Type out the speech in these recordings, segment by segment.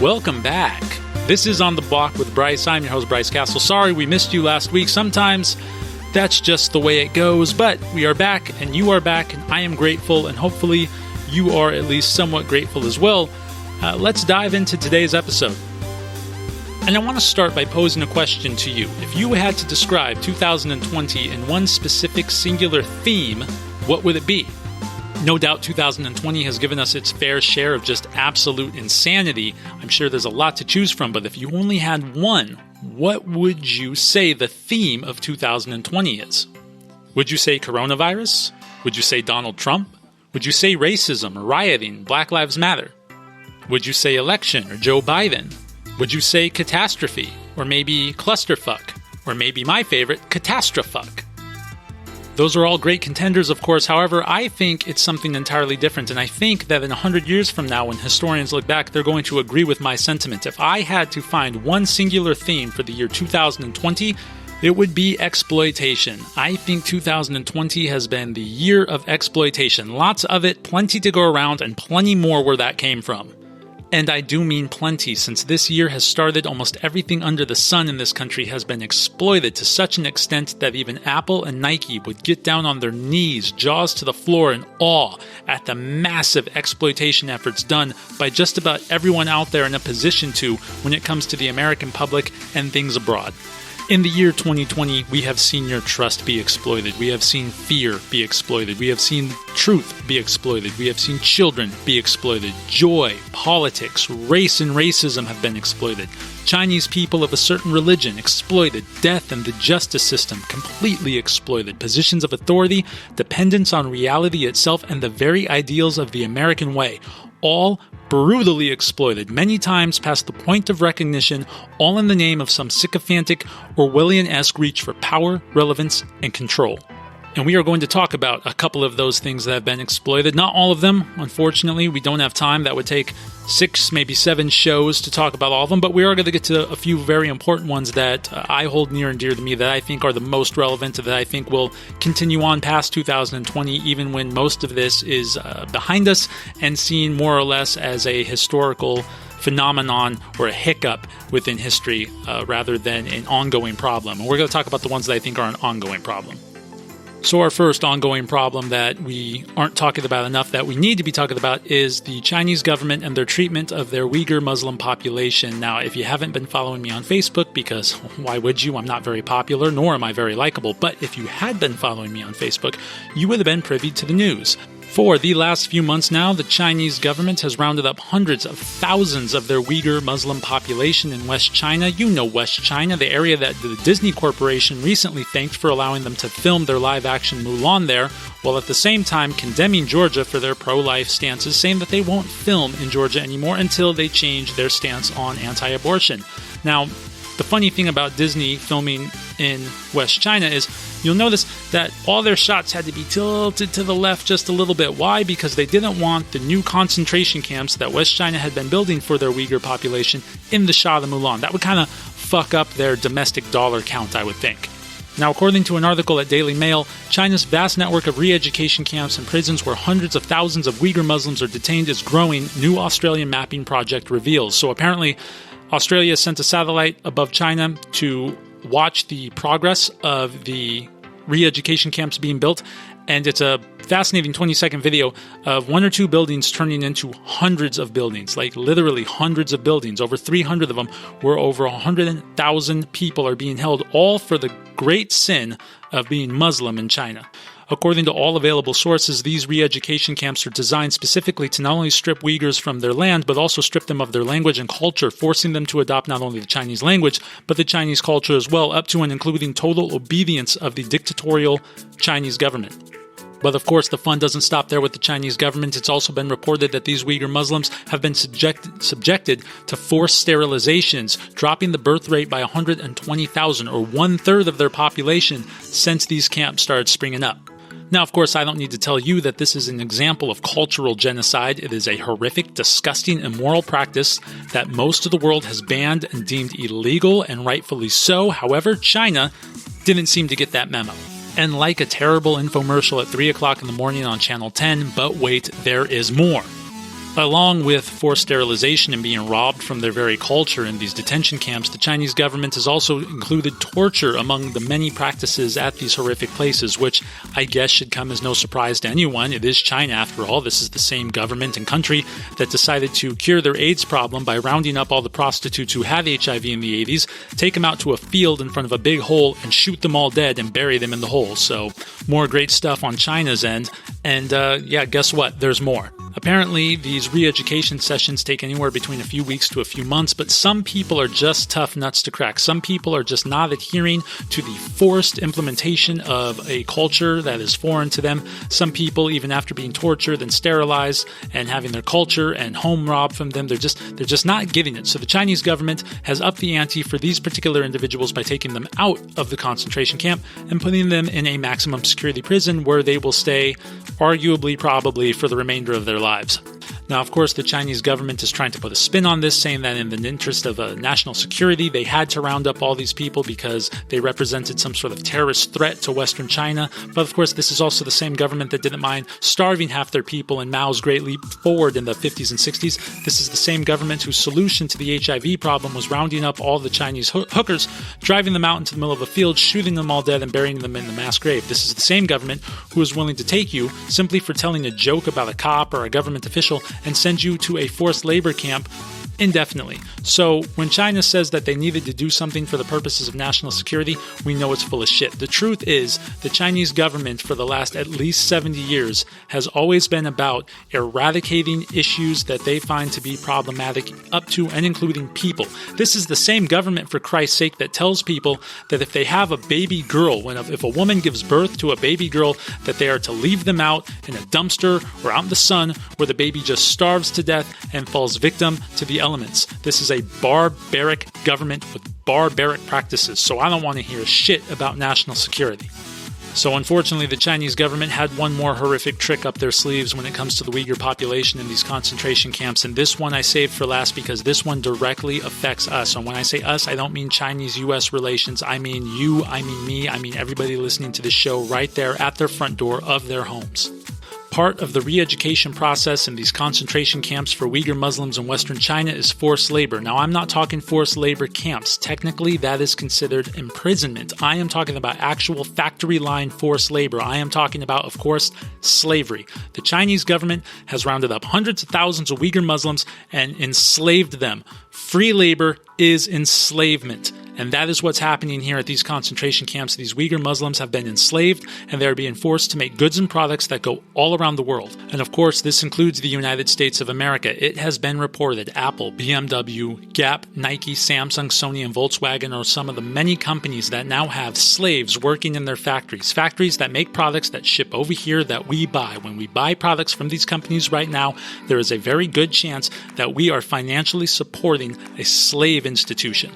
Welcome back. This is On the Block with Bryce. I'm your host, Bryce Castle. Sorry we missed you last week. Sometimes that's just the way it goes, but we are back, and you are back, and I am grateful, and hopefully you are at least somewhat grateful as well. Let's dive into today's episode. And I want to start by posing a question to you. If you had to describe 2020 in one specific singular theme, what would it be? No doubt 2020 has given us its fair share of just absolute insanity. I'm sure there's a lot to choose from, but if you only had one, what would you say the theme of 2020 is? Would you say coronavirus? Would you say Donald Trump? Would you say racism or rioting, Black Lives Matter? Would you say election or Joe Biden? Would you say catastrophe or maybe clusterfuck? Or maybe my favorite, catastrophuck? Those are all great contenders, of course. However, I think it's something entirely different, and I think that in 100 years from now, when historians look back, they're going to agree with my sentiment. If I had to find one singular theme for the year 2020, it would be exploitation. I think 2020 has been the year of exploitation. Lots of it, plenty to go around, and plenty more where that came from. And I do mean plenty, since this year has started, almost everything under the sun in this country has been exploited to such an extent that even Apple and Nike would get down on their knees, jaws to the floor in awe at the massive exploitation efforts done by just about everyone out there in a position to when it comes to the American public and things abroad. In the year 2020, we have seen your trust be exploited. We have seen fear be exploited. We have seen truth be exploited. We have seen children be exploited. Joy, politics, race, and racism have been exploited. Chinese people of a certain religion exploited. Death and the justice system completely exploited. Positions of authority, dependence on reality itself, and the very ideals of the American way. All brutally exploited, many times past the point of recognition, all in the name of some sycophantic Orwellian-esque reach for power, relevance, and control. And we are going to talk about a couple of those things that have been exploited. Not all of them, unfortunately. We don't have time. That would take 6, maybe 7 shows to talk about all of them, but we are going to get to a few very important ones that I hold near and dear to me, that I think are the most relevant, that I think will continue on past 2020, even when most of this is behind us and seen more or less as a historical phenomenon or a hiccup within history rather than an ongoing problem. And we're going to talk about the ones that I think are an ongoing problem. So our first ongoing problem that we aren't talking about enough, that we need to be talking about, is the Chinese government and their treatment of their Uyghur Muslim population. Now, if you haven't been following me on Facebook, because why would you? I'm not very popular, nor am I very likable. But if you had been following me on Facebook, you would have been privy to the news. For the last few months now, the Chinese government has rounded up hundreds of thousands of their Uyghur Muslim population in West China. You know West China, the area that the Disney Corporation recently thanked for allowing them to film their live-action Mulan there, while at the same time condemning Georgia for their pro-life stances, saying that they won't film in Georgia anymore until they change their stance on anti-abortion. Now, the funny thing about Disney filming in West China is you'll notice that all their shots had to be tilted to the left just a little bit. Why? Because they didn't want the new concentration camps that West China had been building for their Uyghur population in the shot of Mulan. That would kind of fuck up their domestic dollar count, I would think. Now, according to an article at Daily Mail, China's vast network of re-education camps and prisons where hundreds of thousands of Uyghur Muslims are detained is growing, new Australian mapping project reveals. So apparently, Australia sent a satellite above China to watch the progress of the re-education camps being built, and it's a fascinating 20-second video of 1 or 2 buildings turning into hundreds of buildings, like literally hundreds of buildings, over 300 of them, where over 100,000 people are being held, all for the great sin of being Muslim in China. According to all available sources, these re-education camps are designed specifically to not only strip Uyghurs from their land, but also strip them of their language and culture, forcing them to adopt not only the Chinese language, but the Chinese culture as well, up to and including total obedience of the dictatorial Chinese government. But of course, the fun doesn't stop there with the Chinese government. It's also been reported that these Uyghur Muslims have been subjected to forced sterilizations, dropping the birth rate by 120,000, or 1/3 of their population, since these camps started springing up. Now, of course, I don't need to tell you that this is an example of cultural genocide. It is a horrific, disgusting, immoral practice that most of the world has banned and deemed illegal, and rightfully so. However, China didn't seem to get that memo. And like a terrible infomercial at 3 o'clock in the morning on Channel 10, but wait, there is more. Along with forced sterilization and being robbed from their very culture in these detention camps, the Chinese government has also included torture among the many practices at these horrific places, which I guess should come as no surprise to anyone. It is China, after all. This is the same government and country that decided to cure their AIDS problem by rounding up all the prostitutes who had HIV in the 80s, take them out to a field in front of a big hole, and shoot them all dead and bury them in the hole. So, more great stuff on China's end. And guess what? There's more. Apparently, these re-education sessions take anywhere between a few weeks to a few months, but some people are just tough nuts to crack. Some people are just not adhering to the forced implementation of a culture that is foreign to them. Some people, even after being tortured and sterilized and having their culture and home robbed from them, they're just not getting it. So the Chinese government has upped the ante for these particular individuals by taking them out of the concentration camp and putting them in a maximum security prison where they will stay, arguably, probably, for the remainder of their lives. Now, of course, the Chinese government is trying to put a spin on this, saying that in the interest of national security, they had to round up all these people because they represented some sort of terrorist threat to Western China. But of course, this is also the same government that didn't mind starving half their people in Mao's Great Leap Forward in the 50s and 60s. This is the same government whose solution to the HIV problem was rounding up all the Chinese hookers, driving them out into the middle of a field, shooting them all dead, and burying them in the mass grave. This is the same government who is willing to take you simply for telling a joke about a cop or a government official and send you to a forced labor camp indefinitely. So when China says that they needed to do something for the purposes of national security, we know it's full of shit. The truth is, the Chinese government for the last at least 70 years has always been about eradicating issues that they find to be problematic, up to and including people. This is the same government, for Christ's sake, that tells people that if they have a baby girl, if a woman gives birth to a baby girl, that they are to leave them out in a dumpster or out in the sun where the baby just starves to death and falls victim to the elements. This is a barbaric government with barbaric practices, so I don't want to hear shit about national security. So unfortunately, the Chinese government had one more horrific trick up their sleeves when it comes to the Uyghur population in these concentration camps, and this one I saved for last because this one directly affects us. And when I say us, I don't mean Chinese-U.S. relations. I mean you, I mean me, I mean everybody listening to this show right there at their front door of their homes. Part of the re-education process in these concentration camps for Uyghur Muslims in Western China is forced labor. Now, I'm not talking forced labor camps. Technically, that is considered imprisonment. I am talking about actual factory line forced labor. I am talking about, of course, slavery. The Chinese government has rounded up hundreds of thousands of Uyghur Muslims and enslaved them. Free labor is enslavement. And that is what's happening here at these concentration camps. These Uyghur Muslims have been enslaved, and they are being forced to make goods and products that go all around the world. And of course, this includes the United States of America. It has been reported Apple, BMW, Gap, Nike, Samsung, Sony, and Volkswagen are some of the many companies that now have slaves working in their factories. Factories that make products that ship over here that we buy. When we buy products from these companies right now, there is a very good chance that we are financially supporting a slave institution.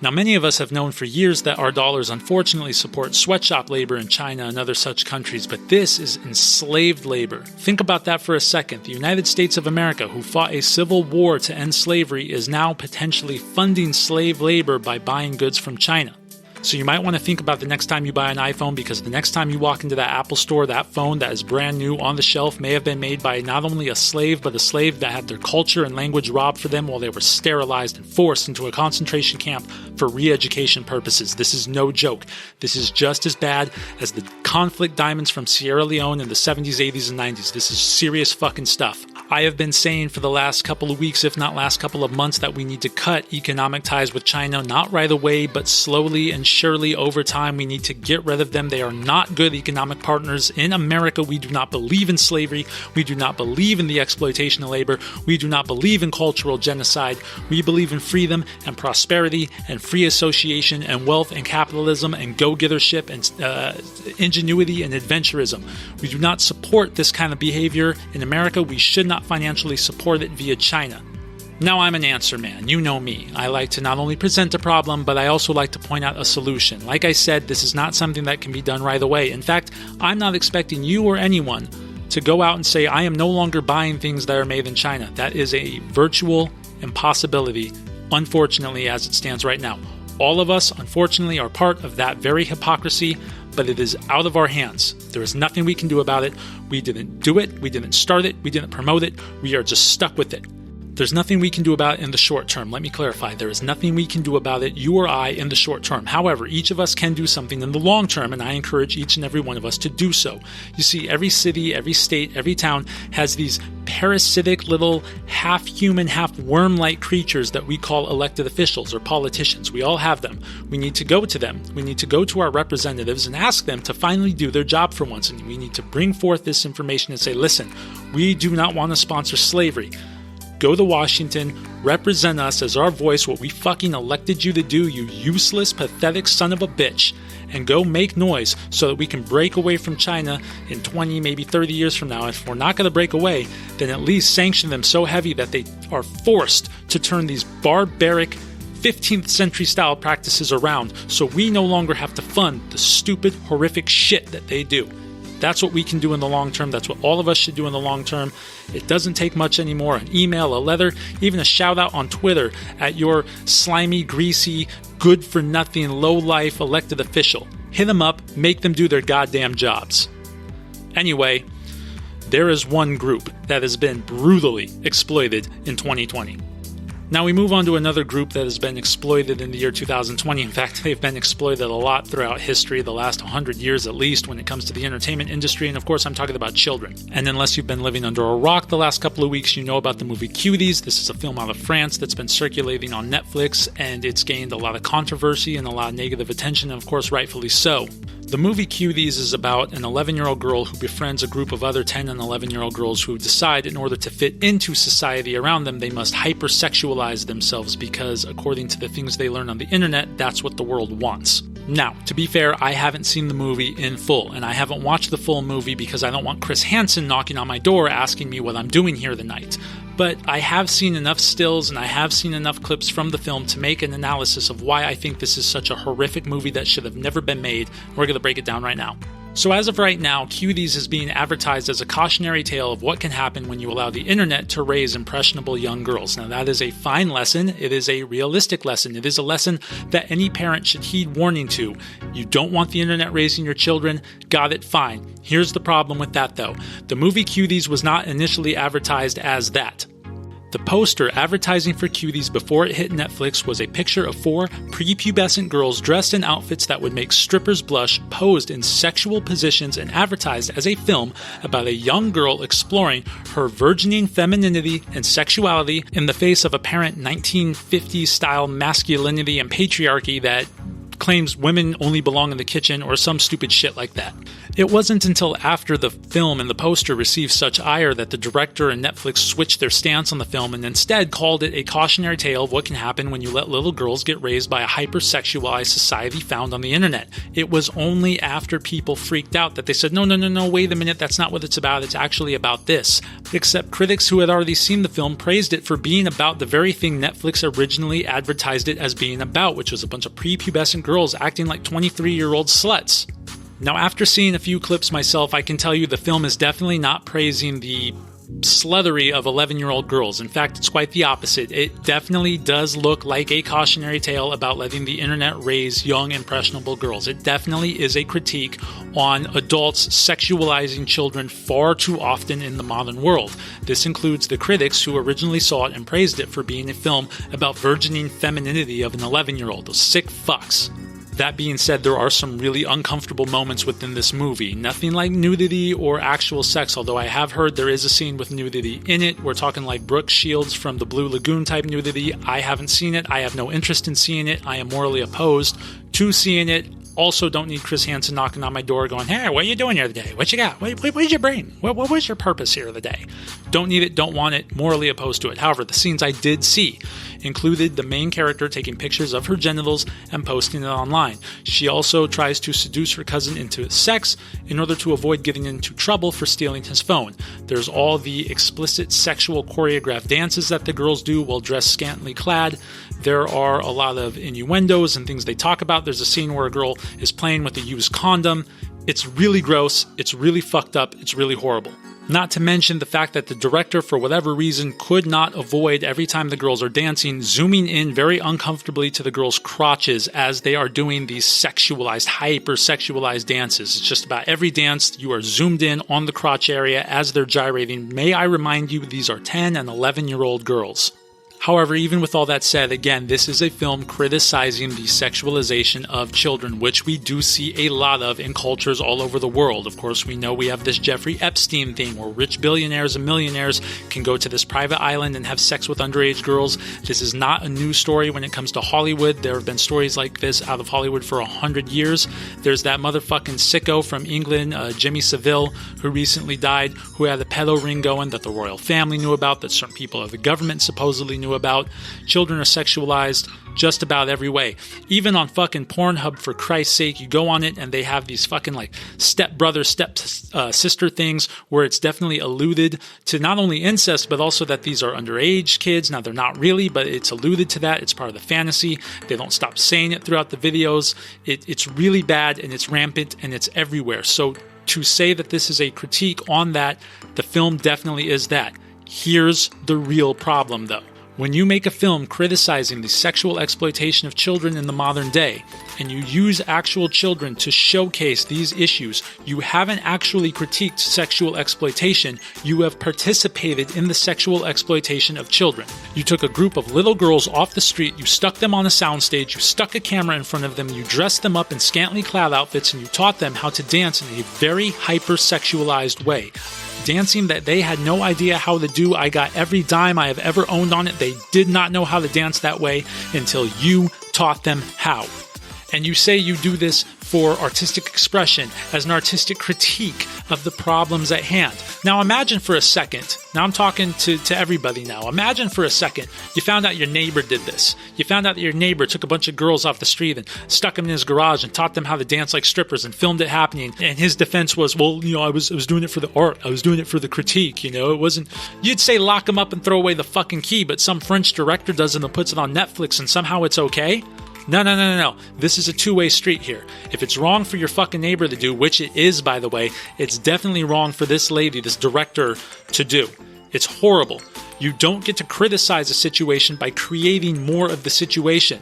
Now, many of us have known for years that our dollars unfortunately support sweatshop labor in China and other such countries, but this is enslaved labor. Think about that for a second. The United States of America, who fought a civil war to end slavery, is now potentially funding slave labor by buying goods from China. So you might want to think about the next time you buy an iPhone, because the next time you walk into that Apple store, that phone that is brand new on the shelf may have been made by not only a slave, but a slave that had their culture and language robbed for them while they were sterilized and forced into a concentration camp for re-education purposes. This is no joke. This is just as bad as the conflict diamonds from Sierra Leone in the 70s, 80s, and 90s. This is serious fucking stuff. I have been saying for the last couple of weeks, if not last couple of months, that we need to cut economic ties with China, not right away, but slowly and surely over time. We need to get rid of them. They are not good economic partners. In America, we do not believe in slavery. We do not believe in the exploitation of labor. We do not believe in cultural genocide. We believe in freedom and prosperity and free association and wealth and capitalism and go-gettership and ingenuity and adventurism. We do not support this kind of behavior in America. We should not financially support it via China. Now, I'm an answer man. You know me. I like to not only present a problem, but I also like to point out a solution. Like I said, this is not something that can be done right away. In fact, I'm not expecting you or anyone to go out and say, I am no longer buying things that are made in China. That is a virtual impossibility, unfortunately, as it stands right now. All of us, unfortunately, are part of that very hypocrisy, but it is out of our hands. There is nothing we can do about it. We didn't do it. We didn't start it. We didn't promote it. We are just stuck with it. There's nothing we can do about it in the short term. Let me clarify. There is nothing we can do about it, you or I, in the short term. However, each of us can do something in the long term, and I encourage each and every one of us to do so. You see, every city, every state, every town has these parasitic little half-human, half-worm-like creatures that we call elected officials or politicians. We all have them. We need to go to them. We need to go to our representatives and ask them to finally do their job for once. And we need to bring forth this information and say, listen, we do not want to sponsor slavery. Go to Washington, represent us as our voice, what we fucking elected you to do, you useless, pathetic son of a bitch, and go make noise so that we can break away from China in 20, maybe 30 years from now. If we're not going to break away, then at least sanction them so heavy that they are forced to turn these barbaric 15th century style practices around so we no longer have to fund the stupid, horrific shit that they do. That's what we can do in the long term. That's what all of us should do in the long term. It doesn't take much anymore. An email, a letter, even a shout out on Twitter at your slimy, greasy, good-for-nothing, low-life elected official. Hit them up, make them do their goddamn jobs. Anyway, there is one group that has been brutally exploited in 2020. Now we move on to another group that has been exploited in the year 2020. In fact, they've been exploited a lot throughout history, the last 100 years at least, when it comes to the entertainment industry. And of course, I'm talking about children. And unless you've been living under a rock the last couple of weeks, you know about the movie Cuties. This is a film out of France that's been circulating on Netflix, and it's gained a lot of controversy and a lot of negative attention, and of course, rightfully so. The movie Cuties is about an 11-year-old girl who befriends a group of other 10 and 11-year-old girls who decide in order to fit into society around them, they must hypersexualize themselves because, according to the things they learn on the internet, that's what the world wants. Now, to be fair, I haven't seen the movie in full, and I haven't watched the full movie because I don't want Chris Hansen knocking on my door asking me what I'm doing here tonight. But I have seen enough stills and I have seen enough clips from the film to make an analysis of why I think this is such a horrific movie that should have never been made. We're going to break it down right now. So as of right now, Cuties is being advertised as a cautionary tale of what can happen when you allow the internet to raise impressionable young girls. Now that is a fine lesson. It is a realistic lesson. It is a lesson that any parent should heed warning to. You don't want the internet raising your children. Got it, fine. Here's the problem with that though. The movie Cuties was not initially advertised as that. The poster advertising for Cuties before it hit Netflix was a picture of 4 prepubescent girls dressed in outfits that would make strippers blush, posed in sexual positions, and advertised as a film about a young girl exploring her virgining femininity and sexuality in the face of apparent 1950s-style masculinity and patriarchy that claims women only belong in the kitchen or some stupid shit like that. It wasn't until after the film and the poster received such ire that the director and Netflix switched their stance on the film and instead called it a cautionary tale of what can happen when you let little girls get raised by a hypersexualized society found on the internet. It was only after people freaked out that they said, no, wait a minute, that's not what it's about, it's actually about this. Except critics who had already seen the film praised it for being about the very thing Netflix originally advertised it as being about, which was a bunch of prepubescent girls acting like 23-year-old sluts. Now, after seeing a few clips myself, I can tell you the film is definitely not praising the sluttery of 11-year-old girls. In fact, it's quite the opposite. It definitely does look like a cautionary tale about letting the internet raise young, impressionable girls. It definitely is a critique on adults sexualizing children far too often in the modern world. This includes the critics who originally saw it and praised it for being a film about virgining femininity of an 11-year-old. Those sick fucks. That being said, there are some really uncomfortable moments within this movie. Nothing like nudity or actual sex, although I have heard there is a scene with nudity in it. We're talking like Brooke Shields from the Blue Lagoon type nudity. I haven't seen it. I have no interest in seeing it. I am morally opposed to seeing it. Also, don't need Chris Hansen knocking on my door going, hey, what are you doing here today? What you got? What's your brain? What was your purpose here today? Don't need it, don't want it, morally opposed to it. However, the scenes I did see included the main character taking pictures of her genitals and posting it online. She also tries to seduce her cousin into sex in order to avoid getting into trouble for stealing his phone. There's all the explicit sexual choreographed dances that the girls do while dressed scantily clad. There are a lot of innuendos and things they talk about. There's a scene where a girl is playing with a used condom. It's really gross, it's really fucked up, it's really horrible. Not to mention the fact that the director, for whatever reason, could not avoid every time the girls are dancing, zooming in very uncomfortably to the girls' crotches as they are doing these sexualized, hyper-sexualized dances. It's just about every dance you are zoomed in on the crotch area as they're gyrating. May I remind you, these are 10 and 11-year-old girls. However, even with all that said, again, this is a film criticizing the sexualization of children, which we do see a lot of in cultures all over the world. Of course, we know we have this Jeffrey Epstein thing where rich billionaires and millionaires can go to this private island and have sex with underage girls. This is not a new story when it comes to Hollywood. There have been stories like this out of Hollywood for 100 years. There's that motherfucking sicko from England, Jimmy Savile, who recently died, who had a pedo ring going that the royal family knew about, that certain people of the government supposedly knew about. Children are sexualized just about every way. Even on fucking Pornhub, for Christ's sake, you go on it and they have these fucking like stepbrother, sister things where it's definitely alluded to not only incest, but also that these are underage kids. Now, they're not really, but it's alluded to that. It's part of the fantasy. They don't stop saying it throughout the videos. It's really bad and it's rampant and it's everywhere. So to say that this is a critique on that, the film definitely is that. Here's the real problem, though. When you make a film criticizing the sexual exploitation of children in the modern day, and you use actual children to showcase these issues, you haven't actually critiqued sexual exploitation, you have participated in the sexual exploitation of children. You took a group of little girls off the street, you stuck them on a soundstage, you stuck a camera in front of them, you dressed them up in scantily clad outfits, and you taught them how to dance in a very hyper-sexualized way. Dancing that they had no idea how to do. I got every dime I have ever owned on it. They did not know how to dance that way until you taught them how. And you say you do this for artistic expression, as an artistic critique of the problems at hand. Now imagine for a second, now I'm talking to everybody now, imagine for a second you found out your neighbor did this. You found out that your neighbor took a bunch of girls off the street and stuck them in his garage and taught them how to dance like strippers and filmed it happening. And his defense was, well, I was doing it for the art. I was doing it for the critique, It wasn't, you'd say lock him up and throw away the fucking key, but some French director does it and puts it on Netflix and somehow it's okay? No. This is a two-way street here. If it's wrong for your fucking neighbor to do, which it is, by the way, it's definitely wrong for this lady, this director, to do. It's horrible. You don't get to criticize a situation by creating more of the situation.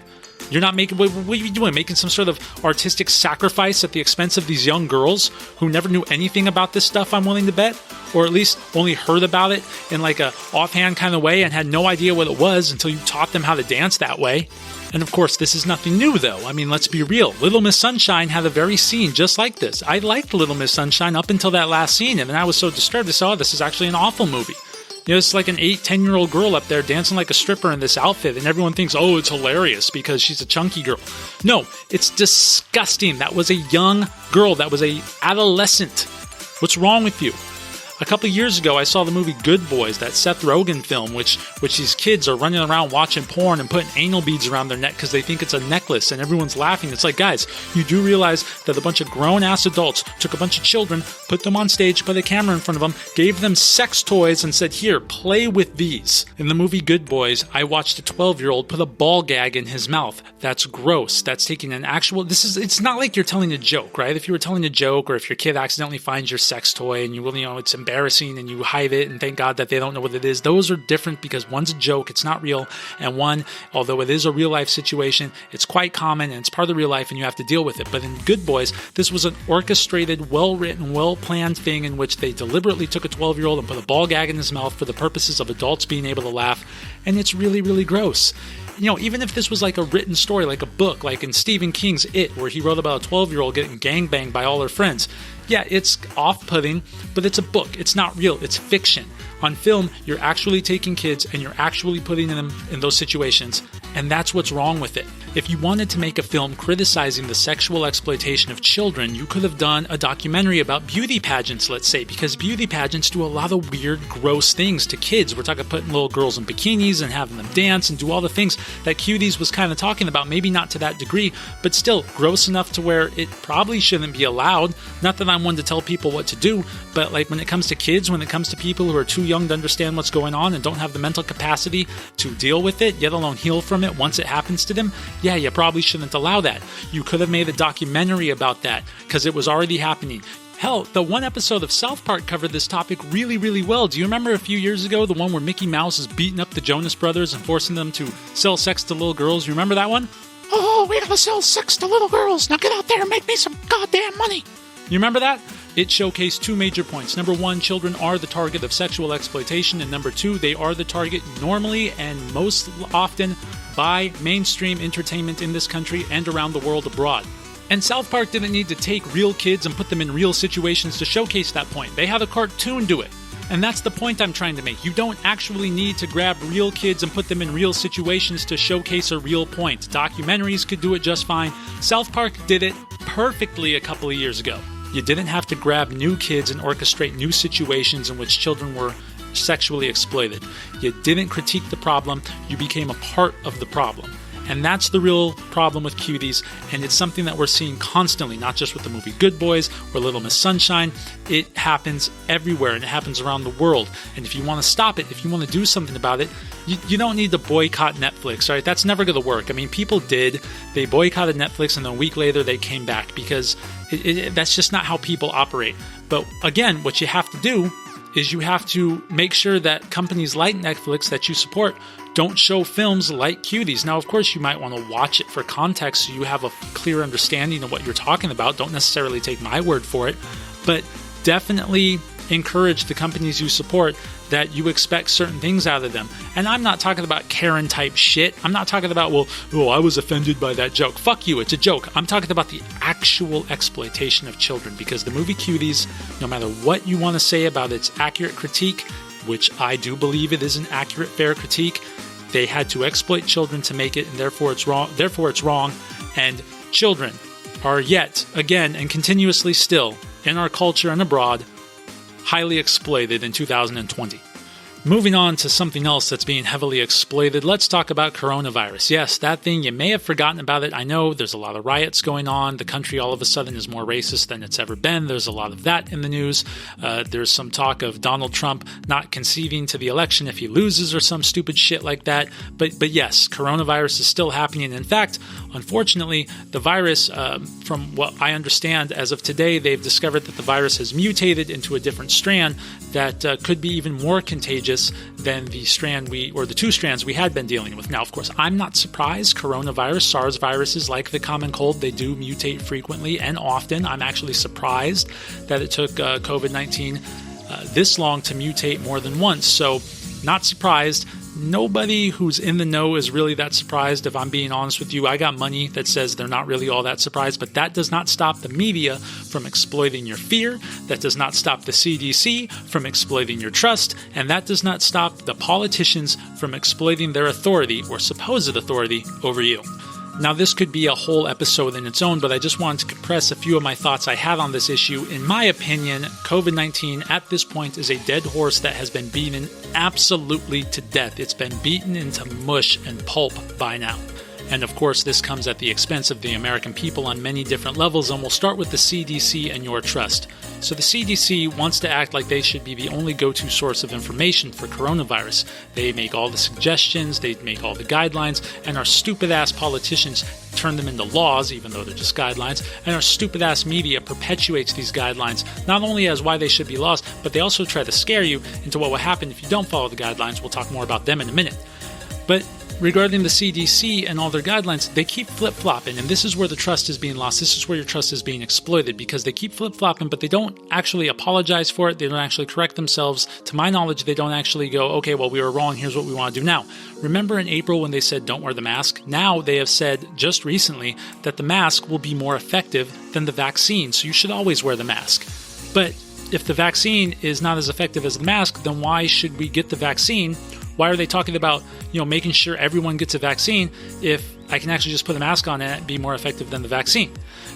You're not making, what are you doing? Making some sort of artistic sacrifice at the expense of these young girls who never knew anything about this stuff, I'm willing to bet? Or at least only heard about it in like a offhand kind of way and had no idea what it was until you taught them how to dance that way. And of course, this is nothing new, though. I mean, let's be real. Little Miss Sunshine had a very scene just like this. I liked Little Miss Sunshine up until that last scene, and then I was so disturbed. I saw this is actually an awful movie. It's like an 8-10-year-old girl up there dancing like a stripper in this outfit, and everyone thinks, oh, it's hilarious because she's a chunky girl. No, it's disgusting. That was a young girl. That was a adolescent. What's wrong with you? A couple years ago, I saw the movie Good Boys, that Seth Rogen film, which these kids are running around watching porn and putting anal beads around their neck because they think it's a necklace, and everyone's laughing. It's like, guys, you do realize that a bunch of grown-ass adults took a bunch of children, put them on stage, put a camera in front of them, gave them sex toys, and said, here, play with these. In the movie Good Boys, I watched a 12-year-old put a ball gag in his mouth. That's gross. That's taking an actual... It's not like you're telling a joke, right? If you were telling a joke, or if your kid accidentally finds your sex toy and it's embarrassing and you hide it and thank God that they don't know what it is, those are different because one's a joke, it's not real, and one, although it is a real life situation, it's quite common and it's part of the real life and you have to deal with it. But in Good Boys, this was an orchestrated, well-written, well-planned thing in which they deliberately took a 12-year-old and put a ball gag in his mouth for the purposes of adults being able to laugh, and it's really, really gross. Even if this was like a written story, like a book, like in Stephen King's It, where he wrote about a 12-year-old getting gangbanged by all her friends, yeah, it's off-putting, but it's a book. It's not real. It's fiction. On film, you're actually taking kids and you're actually putting them in those situations, and that's what's wrong with it. If you wanted to make a film criticizing the sexual exploitation of children, you could have done a documentary about beauty pageants, let's say, because beauty pageants do a lot of weird, gross things to kids. We're talking putting little girls in bikinis and having them dance and do all the things that Cuties was kind of talking about, maybe not to that degree, but still gross enough to where it probably shouldn't be allowed. Not that I'm one to tell people what to do, but like when it comes to kids, when it comes to people who are too young to understand what's going on and don't have the mental capacity to deal with it, yet alone heal from it once it happens to them, yeah, you probably shouldn't allow that. You could have made a documentary about that because it was already happening. Hell, the one episode of South Park covered this topic really, really well. Do you remember a few years ago, the one where Mickey Mouse is beating up the Jonas Brothers and forcing them to sell sex to little girls? You remember that one? Oh, we gotta sell sex to little girls. Now get out there and make me some goddamn money. You remember that? It showcased two major points. Number one, children are the target of sexual exploitation. And number two, they are the target normally and most often by mainstream entertainment in this country and around the world abroad. And South Park didn't need to take real kids and put them in real situations to showcase that point. They had a cartoon do it. And that's the point I'm trying to make. You don't actually need to grab real kids and put them in real situations to showcase a real point. Documentaries could do it just fine. South Park did it perfectly a couple of years ago. You didn't have to grab new kids and orchestrate new situations in which children were sexually exploited. You didn't critique the problem. You became a part of the problem. And that's the real problem with cuties, and it's something that we're seeing constantly, not just with the movie Good Boys or Little Miss Sunshine. It happens everywhere, and it happens around the world. And if you want to stop it, if you want to do something about it, you don't need to boycott Netflix, right? That's never going to work. I mean, people did. They boycotted Netflix, and then a week later they came back because that's just not how people operate. But again, what you have to do is you have to make sure that companies like Netflix that you support don't show films like Cuties. Now, of course, you might want to watch it for context so you have a clear understanding of what you're talking about. Don't necessarily take my word for it, but definitely encourage the companies you support that you expect certain things out of them. And I'm not talking about Karen type shit. I'm not talking about, I was offended by that joke. Fuck you, it's a joke. I'm talking about the actual exploitation of children, because the movie Cuties, no matter what you want to say about its accurate critique, which I do believe it is an accurate, fair critique, they had to exploit children to make it, and therefore it's wrong. And children are yet, again, and continuously still, in our culture and abroad, highly exploited in 2020. Moving on to something else that's being heavily exploited, let's talk about coronavirus. Yes, that thing, you may have forgotten about it. I know there's a lot of riots going on. The country all of a sudden is more racist than it's ever been. There's a lot of that in the news. There's some talk of Donald Trump not conceding to the election if he loses or some stupid shit like that. But yes, coronavirus is still happening. In fact, unfortunately, the virus, from what I understand as of today, they've discovered that the virus has mutated into a different strand that could be even more contagious than the two strands we had been dealing with. Now, of course, I'm not surprised. Coronavirus, SARS viruses, like the common cold, they do mutate frequently and often. I'm actually surprised that it took COVID-19 this long to mutate more than once. So, not surprised. Nobody who's in the know is really that surprised, if I'm being honest with you. I got money that says they're not really all that surprised, but that does not stop the media from exploiting your fear. That does not stop the CDC from exploiting your trust. And that does not stop the politicians from exploiting their authority, or supposed authority, over you. Now, this could be a whole episode in its own, but I just wanted to compress a few of my thoughts I had on this issue. In my opinion, COVID-19 at this point is a dead horse that has been beaten absolutely to death. It's been beaten into mush and pulp by now. And of course, this comes at the expense of the American people on many different levels, and we'll start with the CDC and your trust. So the CDC wants to act like they should be the only go-to source of information for coronavirus. They make all the suggestions, they make all the guidelines, and our stupid-ass politicians turn them into laws, even though they're just guidelines, and our stupid-ass media perpetuates these guidelines, not only as why they should be laws, but they also try to scare you into what will happen if you don't follow the guidelines. We'll talk more about them in a minute. But regarding the CDC and all their guidelines, they keep flip-flopping, and this is where the trust is being lost. This is where your trust is being exploited, because they keep flip-flopping, but they don't actually apologize for it. They don't actually correct themselves. To my knowledge, they don't actually go, okay, well, we were wrong. Here's what we want to do now. Remember in April when they said don't wear the mask? Now they have said just recently that the mask will be more effective than the vaccine, so you should always wear the mask. But if the vaccine is not as effective as the mask, then why should we get the vaccine? Why are they talking about, making sure everyone gets a vaccine if I can actually just put a mask on and be more effective than the vaccine?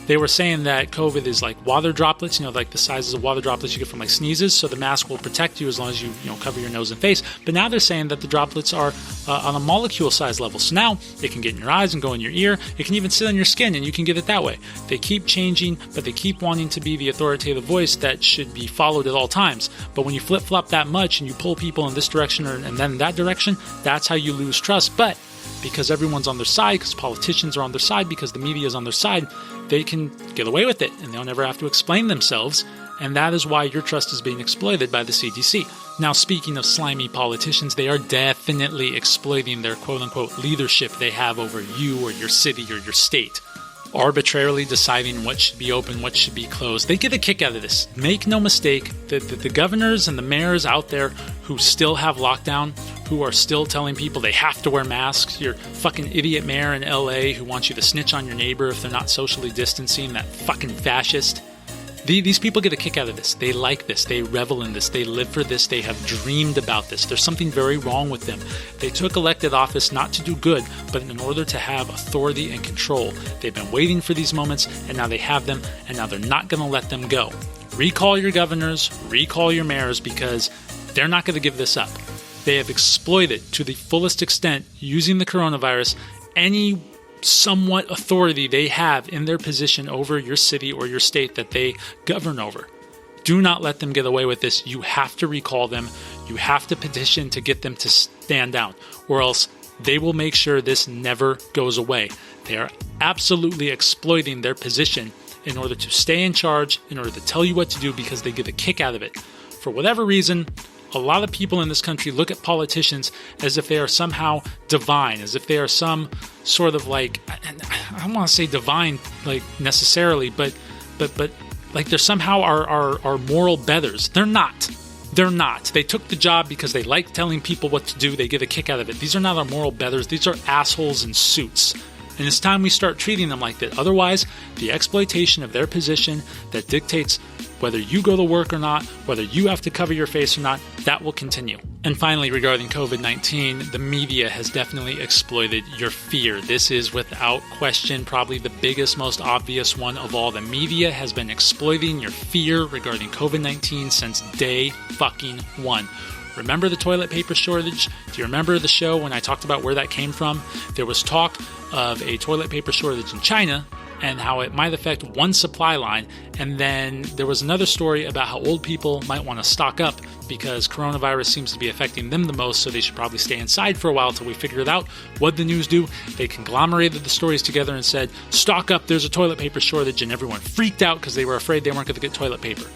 They were saying that COVID is like water droplets, like the sizes of water droplets you get from like sneezes, so the mask will protect you as long as you, cover your nose and face. But now they're saying that the droplets are on a molecule size level. So now it can get in your eyes and go in your ear. It can even sit on your skin and you can get it that way. They keep changing, but they keep wanting to be the authoritative voice that should be followed at all times. But when you flip-flop that much and you pull people in this direction and then that direction, that's how you lose trust. But because everyone's on their side, because politicians are on their side, because the media is on their side, they can get away with it and they'll never have to explain themselves. And that is why your trust is being exploited by the CDC. Now, speaking of slimy politicians, they are definitely exploiting their quote-unquote leadership they have over you or your city or your state, arbitrarily deciding what should be open, what should be closed. They get a kick out of this. Make no mistake that the governors and the mayors out there who still have lockdown, who are still telling people they have to wear masks, your fucking idiot mayor in LA who wants you to snitch on your neighbor if they're not socially distancing, that fucking fascist. These people get a kick out of this. They like this. They revel in this. They live for this. They have dreamed about this. There's something very wrong with them. They took elected office not to do good, but in order to have authority and control. They've been waiting for these moments, and now they have them, and now they're not going to let them go. Recall your governors, recall your mayors, because they're not going to give this up. They have exploited to the fullest extent, using the coronavirus, any somewhat authority they have in their position over your city or your state that they govern over. Do not let them get away with this. You have to recall them. You have to petition to get them to stand down, or else they will make sure this never goes away. They are absolutely exploiting their position in order to stay in charge, in order to tell you what to do, because they get a kick out of it. For whatever reason, a lot of people in this country look at politicians as if they are somehow divine, as if they are some sort of like, I don't want to say divine like necessarily, but like they're somehow our moral betters. They're not. They're not. They took the job because they like telling people what to do. They get a kick out of it. These are not our moral betters. These are assholes in suits. And it's time we start treating them like that. Otherwise, the exploitation of their position that dictates whether you go to work or not, whether you have to cover your face or not, that will continue. And finally, regarding COVID-19, the media has definitely exploited your fear. This is without question probably the biggest, most obvious one of all. The media has been exploiting your fear regarding COVID-19 since day fucking one. Remember the toilet paper shortage? Do you remember the show when I talked about where that came from? There was talk of a toilet paper shortage in China and how it might affect one supply line. And then there was another story about how old people might want to stock up because coronavirus seems to be affecting them the most, so they should probably stay inside for a while till we figure it out. What'd the news do? They conglomerated the stories together and said, stock up, there's a toilet paper shortage, and everyone freaked out because they were afraid they weren't going to get toilet paper.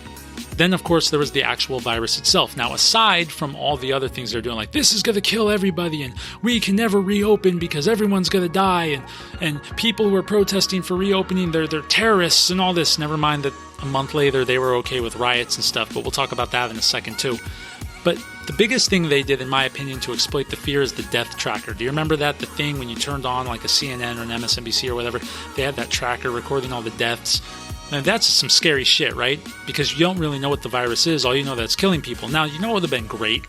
Then, of course, there was the actual virus itself. Now, aside from all the other things they're doing, like this is going to kill everybody and we can never reopen because everyone's going to die, and people who are protesting for reopening, they're terrorists and all this. Never mind that a month later they were okay with riots and stuff, but we'll talk about that in a second too. But the biggest thing they did, in my opinion, to exploit the fear is the death tracker. Do you remember that? The thing when you turned on like a CNN or an MSNBC or whatever, they had that tracker recording all the deaths. And that's some scary shit, right? Because you don't really know what the virus is. All you know that's killing people. Now, you know what would have been great?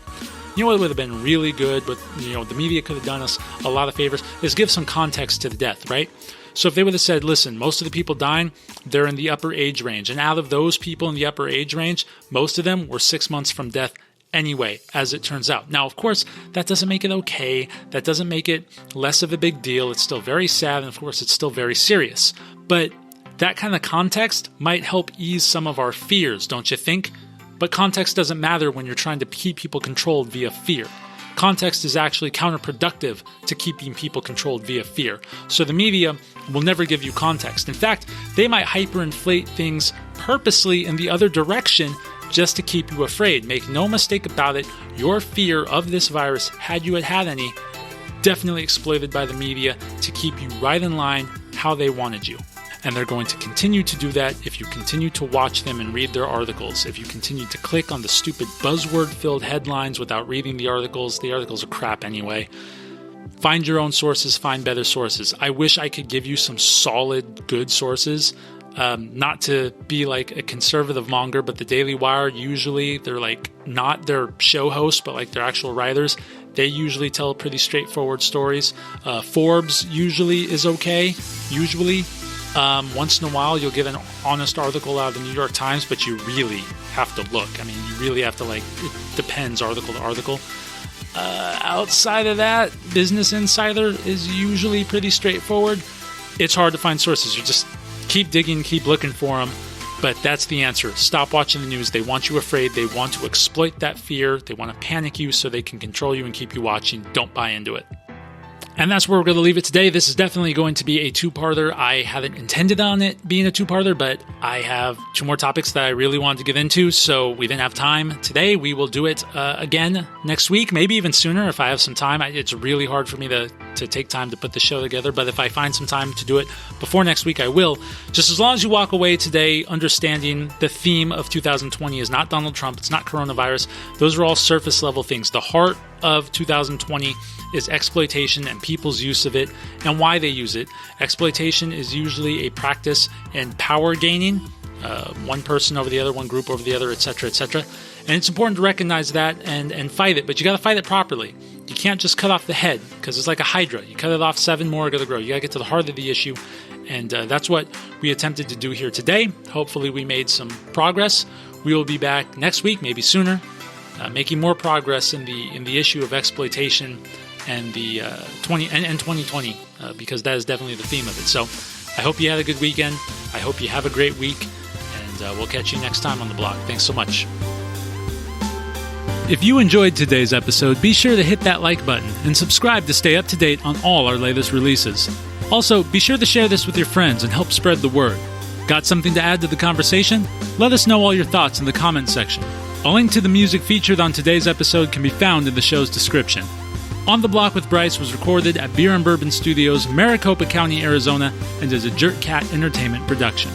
You know what would have been really good, but the media could have done us a lot of favors, is give some context to the death, right? So if they would have said, listen, most of the people dying, they're in the upper age range. And out of those people in the upper age range, most of them were 6 months from death anyway, as it turns out. Now, of course, that doesn't make it okay. That doesn't make it less of a big deal. It's still very sad, and of course, it's still very serious. But that kind of context might help ease some of our fears, don't you think? But context doesn't matter when you're trying to keep people controlled via fear. Context is actually counterproductive to keeping people controlled via fear. So the media will never give you context. In fact, they might hyperinflate things purposely in the other direction just to keep you afraid. Make no mistake about it, your fear of this virus, had you had any, definitely exploited by the media to keep you right in line how they wanted you. And they're going to continue to do that if you continue to watch them and read their articles. If you continue to click on the stupid buzzword-filled headlines without reading the articles are crap anyway. Find your own sources, find better sources. I wish I could give you some solid, good sources. Not to be like a conservative monger, but the Daily Wire, usually they're like not their show hosts, but like their actual writers. They usually tell pretty straightforward stories. Forbes usually is okay, usually. Once in a while, you'll get an honest article out of the New York Times, but you really have to look. I mean, you really have to, it depends article to article. Outside of that, Business Insider is usually pretty straightforward. It's hard to find sources. You just keep digging, keep looking for them. But that's the answer. Stop watching the news. They want you afraid. They want to exploit that fear. They want to panic you so they can control you and keep you watching. Don't buy into it. And that's where we're going to leave it today. This is definitely going to be a two-parter. I haven't intended on it being a two-parter, but I have two more topics that I really wanted to get into, so we didn't have time today. We will do it again next week, maybe even sooner if I have some time. It's really hard for me to take time to put the show together, but if I find some time to do it before next week, I will. Just as long as you walk away today understanding the theme of 2020 is not Donald Trump, it's not coronavirus. Those are all surface-level things. The heart of 2020 is exploitation and people's use of it and why they use it. Exploitation is usually a practice in power gaining, one person over the other, one group over the other, etc., etc. And it's important to recognize that and fight it, but you got to fight it properly. You can't just cut off the head because it's like a hydra. You cut it off, 7 more are going to grow. You got to get to the heart of the issue, and that's what we attempted to do here today. Hopefully we made some progress. We will be back next week, maybe sooner, making more progress in the issue of exploitation and the 2020, because that is definitely the theme of it. So I hope you had a good weekend. I hope you have a great week, and we'll catch you next time on the blog. Thanks so much. If you enjoyed today's episode, be sure to hit that like button and subscribe to stay up to date on all our latest releases. Also, be sure to share this with your friends and help spread the word. Got something to add to the conversation? Let us know all your thoughts in the comments section. A link to the music featured on today's episode can be found in the show's description. On the Block with Bryce was recorded at Beer and Bourbon Studios, Maricopa County, Arizona, and is a Jerk Cat Entertainment production.